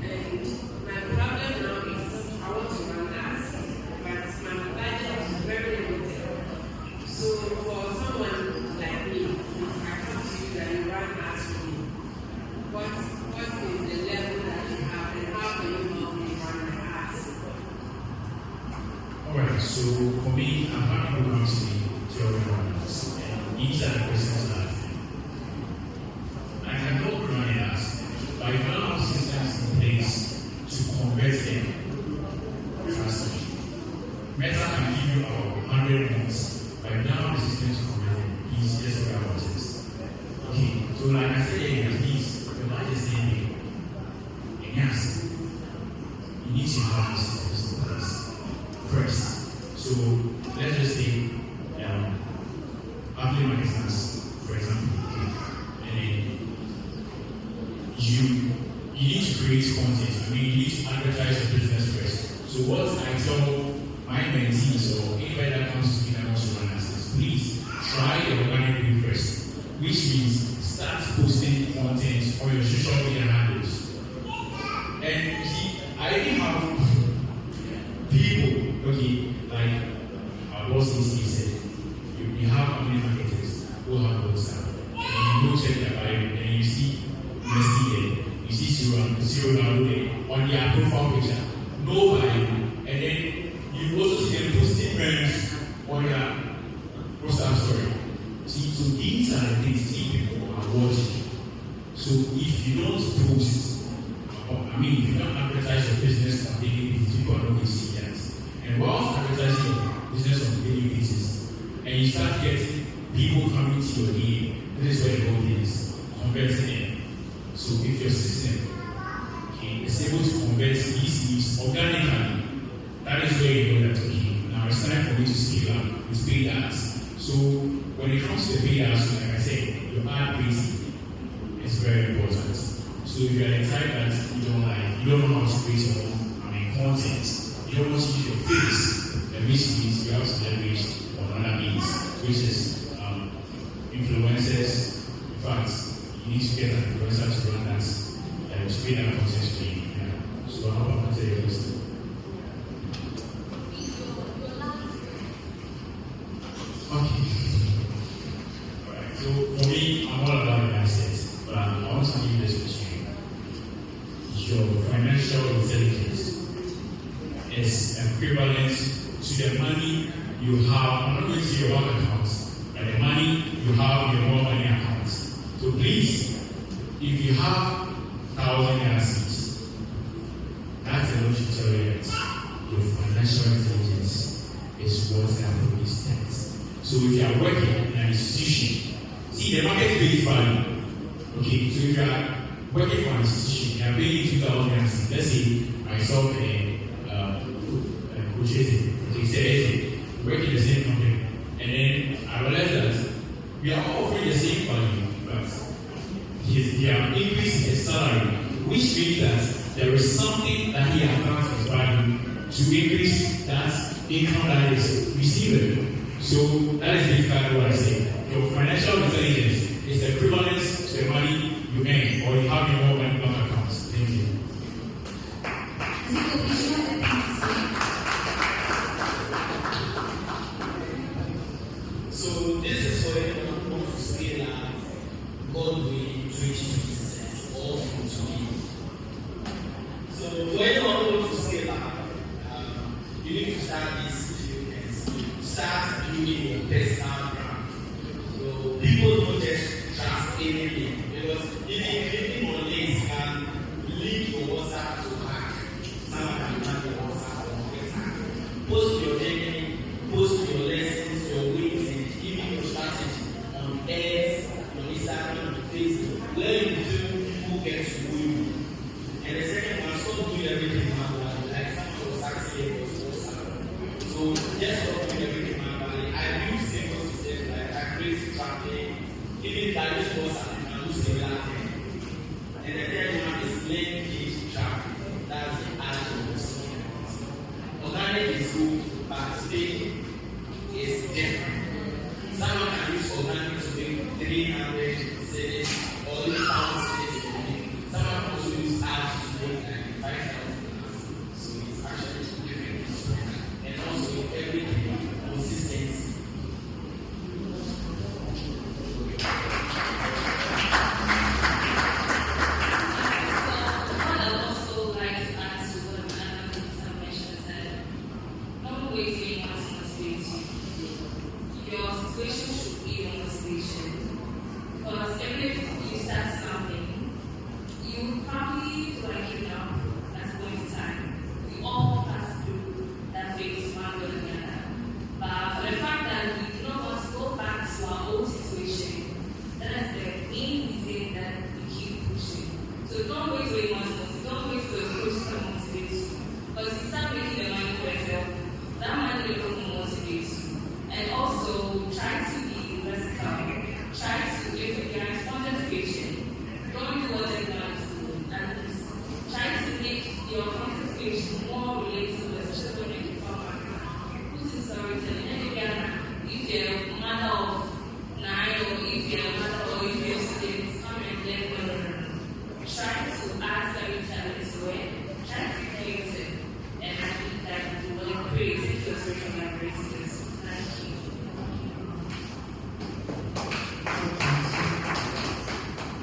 And my problem now is I want to run ads, but my budget is very limited. So, for someone like me, if I come to you that you run ads for me, what is the level that you have and how can you help me run my ads? Alright, so for me, I'm happy to answer the theory runners. And each of the questions that I can help run ads, but if I don't have systems in place to convert them 100 months. But now the system is converted. Please, just talk about it. Okay, so like I said earlier, please, the largest thing, and yes, you need to have the systems in place first. So let's just say, affiliate marketing, for example, and you need to create content. I mean, you need to advertise your business first. So what I tell my mentees or anybody that comes to me that wants to run business, please try the organic way first, which means start posting content on your social media handles. And you see, I even have people, okay, like our boss basically said, you have affiliate marketers who have WhatsApp, and you go check their bio, and you see Messi there, you see Cyril there on their profile picture, no bio, and then you also see them posting memes on their WhatsApp story. See, so these are the things people are watching. So if you don't post, if you don't advertise your business on daily basis, people are not going to see that. And whilst advertising your business on daily basis, and you start getting people coming to your DM, this is where the whole thing is converting them. So if your system is able to convert these leads organically, that is where you know that now it's time for me to scale up with paid ads. So when it comes to the paid ads, like I said, your ad rating is very important. So if you are the type that you don't know how to create your own content, you don't want to use your face, then which means you have to leverage on other means, which is influencers. In fact, you need to get an influencer to run that, to create that content stream. Yeah. So how about answer your question? Okay. Alright, so for me, I'm all about the mindset, but I want to give this question. Your financial intelligence is equivalent to the money you have. I'm not going to say your bank account, but the money you have in your more money account. So please, if you have 1,000 seats, that's a lot to tell you that your financial intelligence is what that will spent. So if you are working in an institution, see the market-based value. Okay, so if you are working for an institution, you are paying 2,000 seats. Let's say myself and work in the same company, and then I realized that we are offering the same value, but they are increasing his salary, which means that there is something that he accounts as value to increase that income that is receivable. So that is basically what I say. Your financial intelligence is equivalent to the money you earn or you have in your bank accounts. Thank you. So this is for anyone who wants to scale up Godway 2026 all from today. So for anyone who wants to scale up, you need to start these few things. Start building your personal brand. So people don't just trust anything because even clicking on links can link your WhatsApp to hack. Someone can hack your WhatsApp or WhatsApp. Post your journey, post your lessons, your wins, and even your strategy on ads, on Instagram, on Facebook. Where you feel people get to know you. And the second one, stop doing everything manually. Like someone was asking about WhatsApp. So just stop doing everything manually. I use simple systems like I create tracking. Even if I use WhatsApp, I can do similar thing. And the third one is link page traffic. That's the actual organic is good, but paid is different. Someone can use organic to make 300 cities or 1,000 cities a week. Someone can also use ads to make like 5,000. So it's actually different. And also everything consistency. Your situation should be your motivation. Because every time you start something, you probably feel like giving up at some point in time. We all pass through that phase one way or the other. But for the be more relatable, especially when you perform marketing. Who's in storytelling? And again, if you're a mother of 9 or if you're a mother or if you're students, come and learn. Try to add storytelling to it. Try to be creative. And I think that you will increase if your social memory skills. Thank you.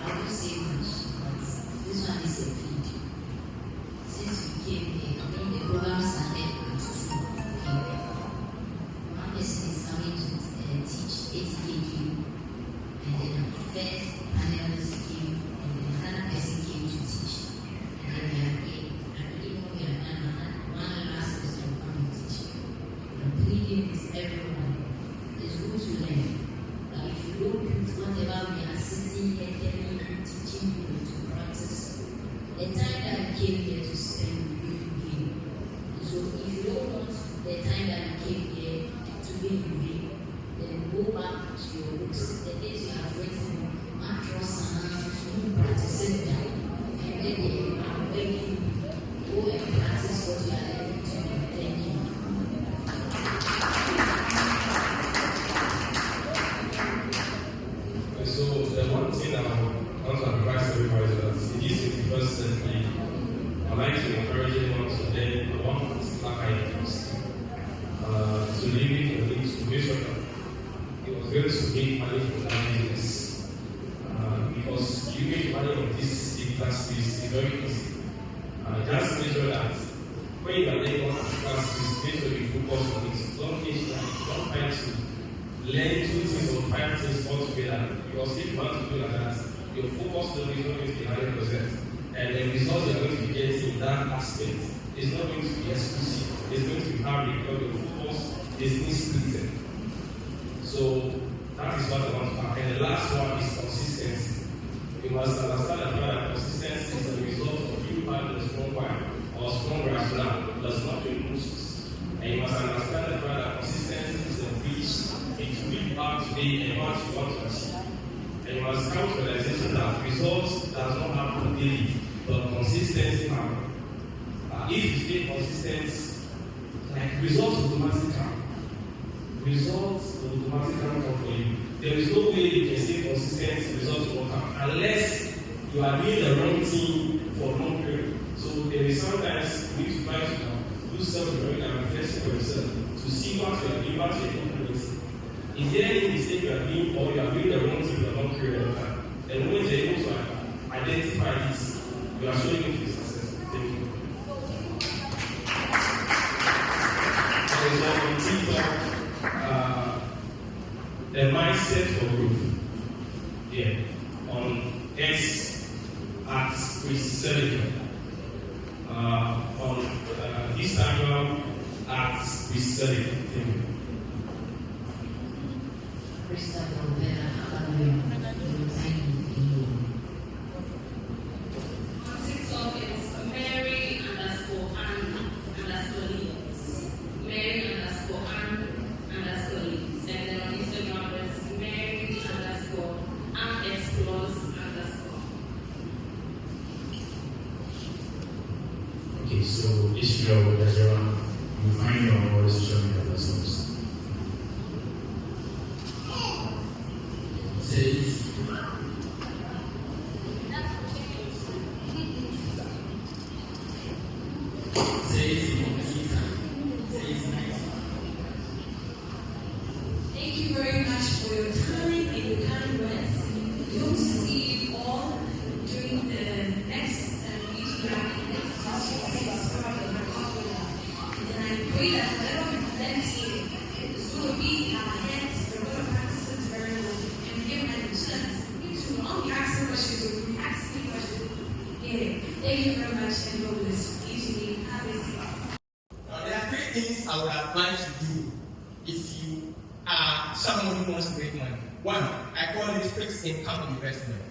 I won't say much, but this one is a plead. Since we came here, I think the program started at 2 p.m. One person is coming to teach 8 KQ, and then the first panelist came, and then another person came to teach. And then we are here. I believe when we are done, one last person will come and teach. I'm pleading with everyone. It's good to learn. But if you don't put whatever we are sitting here telling and teaching you to practice, the time that you came here to spend will be in vain. So if you don't want the time that you came here to be in vain, then go back to your books, the things you have written, across and practice them. And then I'm begging you, go and practice what you are learning to do. Thank you. So the one thing I want to advise everybody is that in this 21st century, I like to encourage everyone to learn one particular items. To leave it and to make sure that it was going to make money from that business. Because you make money on this digital space is very easy. Just make sure that when you are learning one particular space, make sure you focus on it. Don't try to learn 2 things or 5 things all together. Because if you want to do like that, your focus level is not going to be 100%. And the results you are going to be getting in that aspect is not going to be exclusive. It's going to be hard because your focus is insplitted. So that is what I want to have. And the last one is consistency. You must understand that consistency is the result of you having a strong wife or strong rationale does not mean pushes. And you must understand that consistency is a bridge between what today and what you want to achieve. And you must come to the realization that results does not happen daily, but consistency happens. If you stay consistent, like results automatically come. Results will automatically come for you. There is no way you can stay consistent, results will come unless you are doing the wrong thing for a long period. So there is sometimes you need to try to do self-development and reflection for yourself to see what you are doing, what you are implementing. Is there any mistake you are doing or you are doing the wrong thing for a long period of time? And when you are able to identify this, you are showing it to be successful. Thank you. There is one on TikTok, the mindset for growth. Yeah, on X at Chris Seligman. On Instagram at Chris Seligman. Thank you. Christopher Vera, hallelujah. On TikTok, it's Mary _Ann_Leeds. Mary _Ann_Leeds. And then on Instagram, it's Mary _Ann_explores_. Okay, so Ishmael, Ezra, you find your social media platforms. Says, Thank you very much for your time and your kind words. We hope to see you all during the next meeting and then I pray that whatever we learn here is going to be in our heads, we're going to practice it very well, and give an chance to not be asking questions or be asking questions. Yeah. Thank you very much and God bless you. Easily have a seat. There are 3 things I would advise you to do if you are someone who wants to make money. 1, I call it fixed income investment.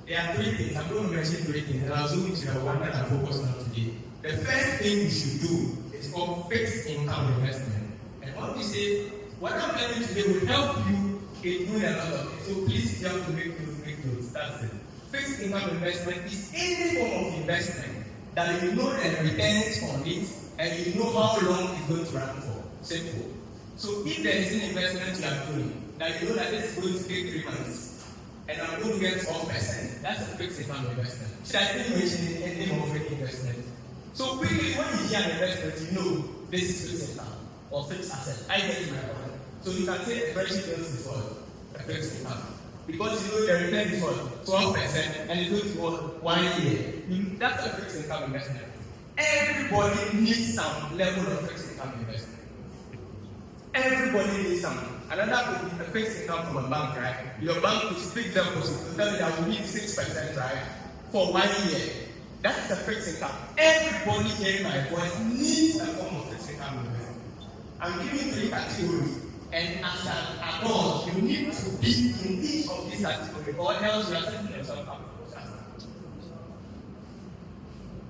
There are 3 things. I'm going to mention 3 things, and I'll zoom into the one that I focus on today. The first thing you should do is called fixed income investment. And what we say, what I'm telling you today will help you in doing a lot of things. So please help to make notes. That's it. Fixed income investment is any form of investment that you know the returns on it and you know how long it's going to run for. Simple. So if there is an investment you are doing, that you know that this is going to take 3 months and I'm going to get 12%, that's a fixed income investment. Should I didn't mention any more fixed investment? So quickly, when you hear an investment, you know this is fixed income or fixed asset. I get it right. So you can say the treasury bills is what? A fixed income. Because you know the return is what? 12% and it goes for 1 year. That's a fixed income investment. Everybody needs some level of fixed income investment. Everybody needs some. Another would be a fixed income from a bank, right? Your bank is fixed deposit to tell you that we need 6%, right? For 1 year. That's a fixed income. Everybody hearing my voice needs a form of fixed income investment. I'm giving 3 categories. And as an adult, you need to be in each of these categories, or else you are setting yourself up for disaster.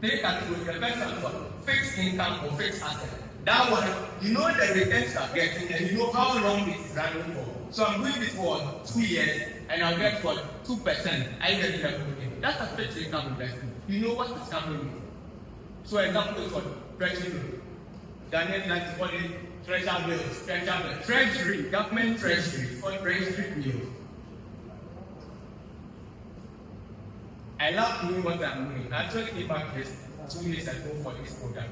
3 categories. The first one is what? Fixed income or fixed asset. That one, you know the returns you are getting, and you know how long it is running for. So I'm doing this for 2 years, and I'll get what? 2%. I get it everything. That's a fixed income investment. You know what is coming with. So example is what? Treasury bill. Daniel likes to call it treasury, government treasury, for treasury bills. I love doing what I'm doing. I actually came back this 2 years ago for this program.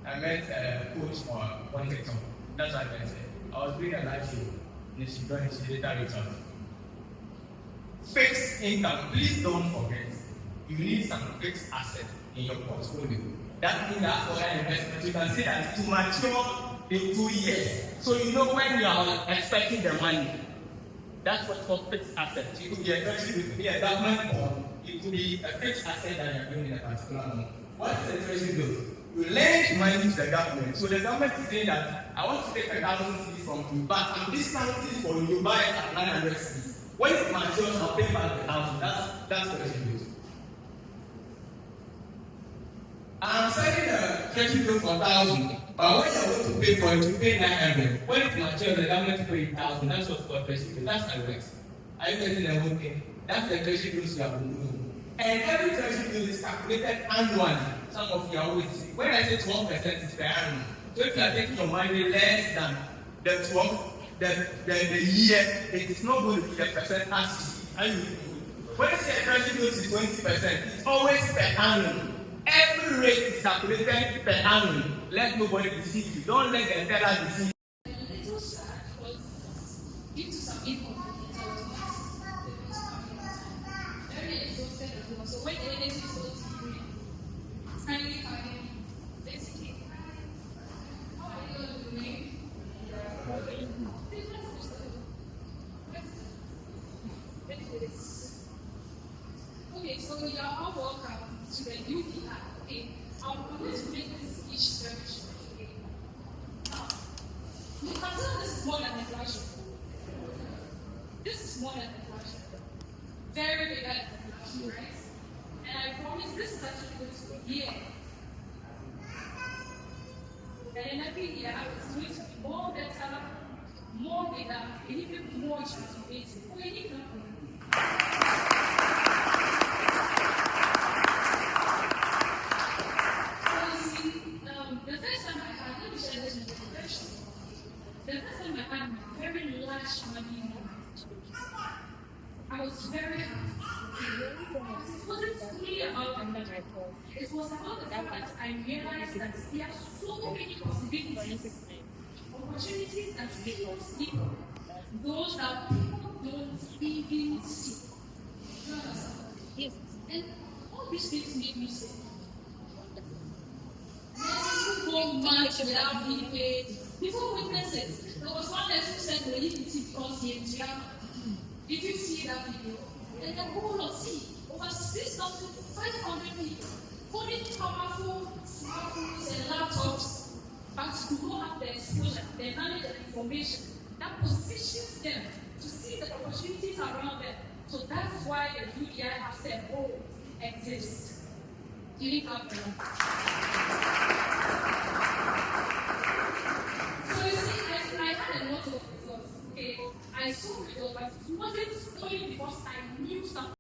I met a coach for one sector. That's what I said. I was doing a live show. And she got it, she later reached out. Fixed income, please don't forget. You need some fixed asset in your portfolio. That thing that for that investment, you can see that to mature in 2 years. So you know when you are expecting the money. That's what's called fixed asset. It could be a treasury, it could be a government bond, it could be a fixed asset that you're doing in a particular month. What is a treasury bill? You lend money to the government. So the government is saying that I want to take 1,000 cedis from you, but I'm discounting for you, buy it at 900 cedis. When it matures, I'll pay back the 1,000. That's treasury bills. I'm selling a treasury bill for 1,000, but when you're going to pay for it, you pay 900. When it matures, the government will pay 1,000. That's what's called treasury bill. That's how it works. Are you getting the whole thing? That's the treasury bills you have been doing. And every treasury bill is calculated annually. Some of you are always see. When I say 12%, it's per annum. So if you are taking your money less than the 12, the year, it is not going to be the percent as you. When you say a treasury bill is 20%, it's always per annum. Every rate is calculated per annum. Let nobody deceive you. Don't let the teller deceive you. A little sad because due to some incompetence, very exhausted at home. So when the energy goes free, kindly coming, basically, how are you doing? Okay, so you are all welcome to the UDI. Okay, I'm going to make this speech very short. Okay, now you can tell this is more than inflation. This is more than inflation. Very big than inflation, right? And I promise this is actually going to be here. And in every year, it's going to be more better, more bigger, and even more transformative for any company. The first time I had, let me share this with you. The first time I had my very large money moment, I was very happy. It wasn't really about the money. It was about the fact that I realized that there are so many possibilities, opportunities that people see, those that people don't even see. You understand? Yes. And all these things made me say, let's go much without being paid. Before witnesses, there was one lesson said, "Will you because he is young?" Did you see that video? And the whole of over 6,500 people holding powerful smartphones and laptops, but to go up the exposure, the knowledge and information that positions them to see the opportunities around them. So that's why the UDI has said, "Oh, exists." Do you have them?